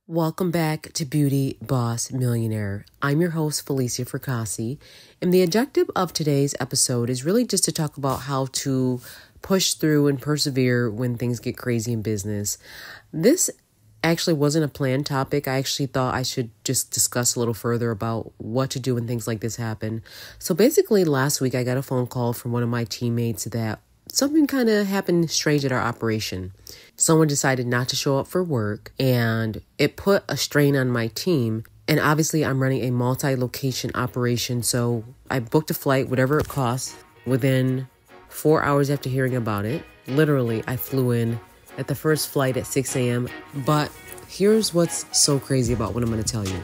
Welcome back to Beauty Boss Millionaire. I'm your host, Felicia Fracassi, and the objective of today's episode is really just to talk about how to push through and persevere when things get crazy in business. This actually wasn't a planned topic. I actually thought I should just discuss a little further about what to do when things like this happen. So basically, last week I got a phone call from one of my teammates that something kind of happened strange at our operation. Someone decided not to show up for work, and it put a strain on my team. And obviously, I'm running a multi-location operation, so I booked a flight, whatever it costs. Within 4 hours after hearing about it, literally, I flew in at the first flight at 6 a.m. But here's what's so crazy about what I'm going to tell you.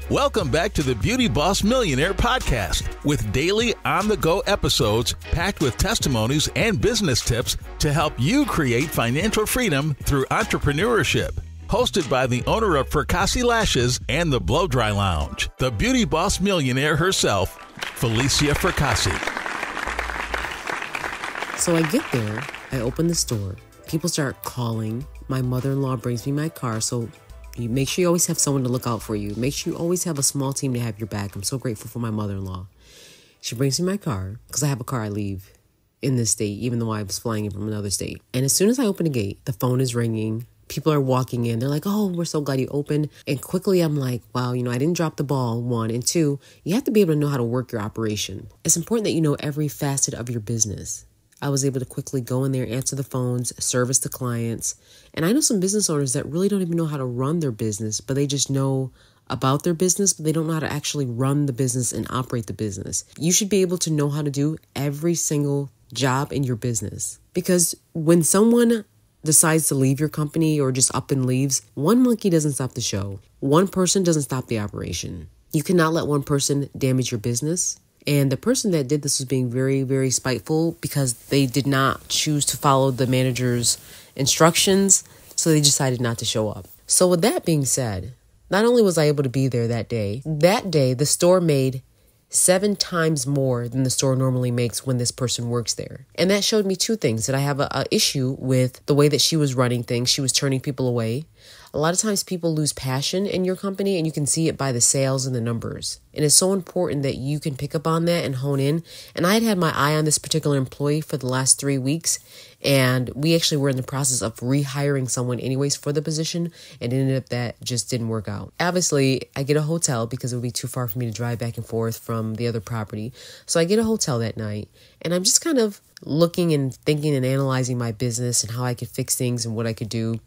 Welcome back to the Beauty Boss Millionaire podcast with daily on-the-go episodes packed with testimonies and business tips to help you create financial freedom through entrepreneurship. Hosted by the owner of Fracassi Lashes and the Blow Dry Lounge, the Beauty Boss Millionaire herself, Felicia Fracassi. So I get there, I open the store, people start calling, my mother-in-law brings me my car, so you make sure you always have someone to look out for you. Make sure you always have a small team to have your back. I'm so grateful for my mother-in-law. She brings me my car because I have a car I leave in this state, even though I was flying in from another state. And as soon as I open the gate, the phone is ringing. People are walking in. They're like, oh, we're so glad you opened. And quickly I'm like, wow, I didn't drop the ball, one. And two, you have to be able to know how to work your operation. It's important that you know every facet of your business. I was able to quickly go in there, answer the phones, service the clients. And I know some business owners that really don't even know how to run their business, but they just know about their business, but they don't know how to actually run the business and operate the business. You should be able to know how to do every single job in your business. Because when someone decides to leave your company or just up and leaves, one monkey doesn't stop the show. One person doesn't stop the operation. You cannot let one person damage your business. And the person that did this was being very, very spiteful because they did not choose to follow the manager's instructions, so they decided not to show up. So with that being said, not only was I able to be there that day, the store made 7 times more than the store normally makes when this person works there. And that showed me two things, that I have a issue with the way that she was running things. She was turning people away. A lot of times people lose passion in your company, and you can see it by the sales and the numbers. And it's so important that you can pick up on that and hone in. And I had my eye on this particular employee for the last 3 weeks, and we actually were in the process of rehiring someone anyways for the position, and it ended up that just didn't work out. Obviously, I get a hotel because it would be too far for me to drive back and forth from the other property. So I get a hotel that night, and I'm just kind of looking and thinking and analyzing my business and how I could fix things and what I could do.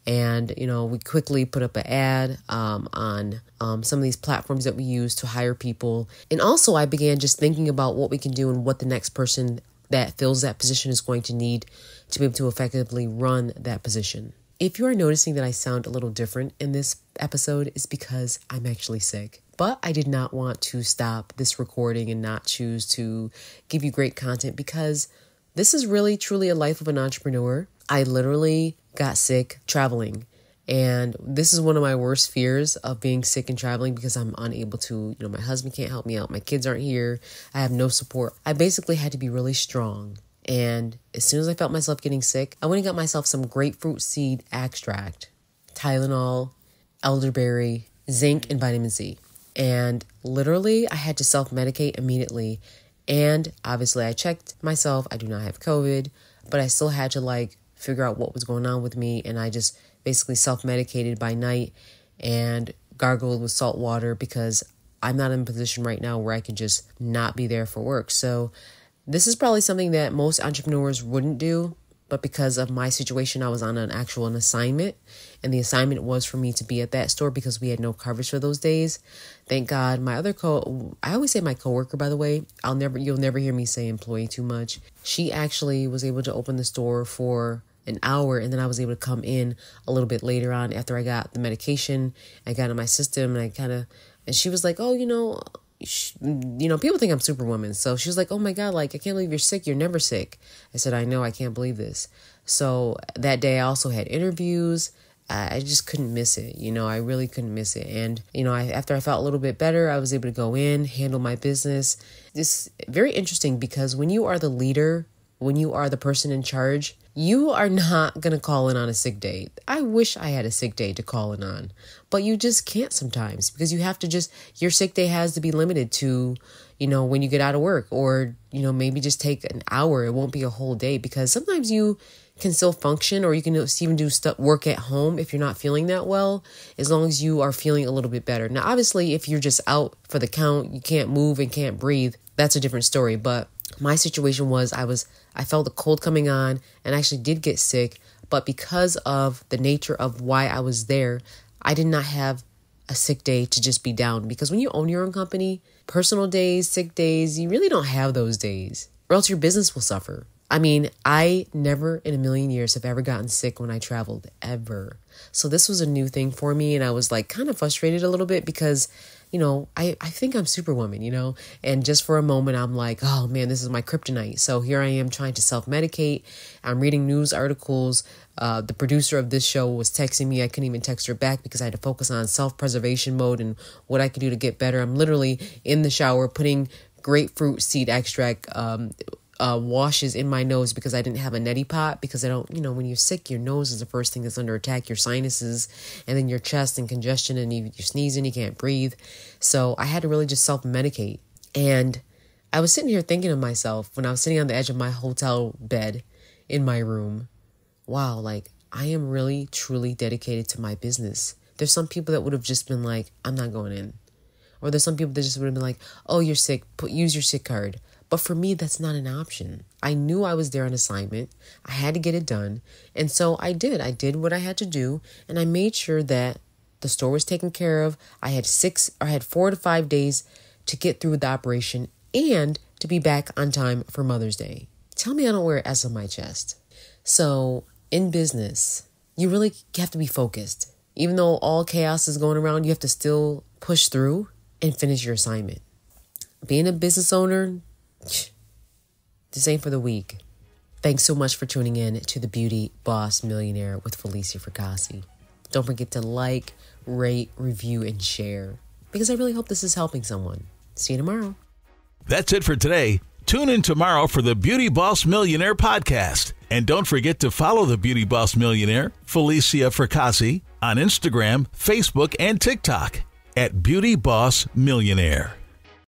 And, we quickly put up an ad on some of these platforms that we use to hire people. And also I began just thinking about what we can do and what the next person that fills that position is going to need to be able to effectively run that position. If you are noticing that I sound a little different in this episode, it's because I'm actually sick. But I did not want to stop this recording and not choose to give you great content because this is really, truly a life of an entrepreneur. I literally got sick traveling. And this is one of my worst fears of being sick and traveling because I'm unable to, my husband can't help me out. My kids aren't here. I have no support. I basically had to be really strong. And as soon as I felt myself getting sick, I went and got myself some grapefruit seed extract, Tylenol, elderberry, zinc, and vitamin C. And literally, I had to self-medicate immediately. And obviously, I checked myself. I do not have COVID, but I still had to figure out what was going on with me. And I just basically self-medicated by night and gargled with salt water because I'm not in a position right now where I can just not be there for work. So this is probably something that most entrepreneurs wouldn't do. But because of my situation, I was on an assignment, and the assignment was for me to be at that store because we had no coverage for those days. Thank God. My other I always say my coworker, by the way, you'll never hear me say employee too much. She actually was able to open the store for an hour, and then I was able to come in a little bit later on after I got the medication. I got in my system, and she was like, oh, people think I'm Superwoman. So she was like, oh my God, I can't believe you're sick. You're never sick. I said, I know, I can't believe this. So that day I also had interviews. I just couldn't miss it. I really couldn't miss it. And, after I felt a little bit better, I was able to go in, handle my business. It's very interesting because when you are the leader, when you are the person in charge, You are not going to call in on a sick day. I wish I had a sick day to call in on, but you just can't sometimes because you have to your sick day has to be limited to, when you get out of work or, maybe just take an hour. It won't be a whole day because sometimes you can still function or you can even do work at home if you're not feeling that well, as long as you are feeling a little bit better. Now, obviously, if you're just out for the count, you can't move and can't breathe, that's a different story. But my situation was I felt a cold coming on and I actually did get sick. But because of the nature of why I was there, I did not have a sick day to just be down. Because when you own your own company, personal days, sick days, you really don't have those days or else your business will suffer. I mean, I never in a million years have ever gotten sick when I traveled, ever. So this was a new thing for me. And I was like kind of frustrated a little bit because, I think I'm Superwoman, and just for a moment, I'm like, oh man, this is my kryptonite. So here I am trying to self-medicate. I'm reading news articles. The producer of this show was texting me. I couldn't even text her back because I had to focus on self-preservation mode and what I could do to get better. I'm literally in the shower putting grapefruit seed extract washes in my nose because I didn't have a neti pot because I don't, when you're sick, your nose is the first thing that's under attack, your sinuses and then your chest and congestion and you're sneezing, you can't breathe. So I had to really just self-medicate. And I was sitting here thinking to myself when I was sitting on the edge of my hotel bed in my room, wow, like I am really, truly dedicated to my business. There's some people that would have just been like, I'm not going in. Or there's some people that just would have been like, oh, you're sick, use your sick card. But for me, that's not an option. I knew I was there on assignment. I had to get it done. And so I did. I did what I had to do. And I made sure that the store was taken care of. I had 4 to 5 days to get through the operation and to be back on time for Mother's Day. Tell me I don't wear an S on my chest. So in business, you really have to be focused. Even though all chaos is going around, you have to still push through and finish your assignment. Being a business owner, this ain't for the weak. Thanks so much for tuning in to the Beauty Boss Millionaire with Felicia Fracassi. Don't forget to like, rate, review, and share because I really hope this is helping someone. See you tomorrow. That's it for today. Tune in tomorrow for the Beauty Boss Millionaire podcast. And don't forget to follow the Beauty Boss Millionaire, Felicia Fracassi, on Instagram, Facebook, and TikTok at Beauty Boss Millionaire.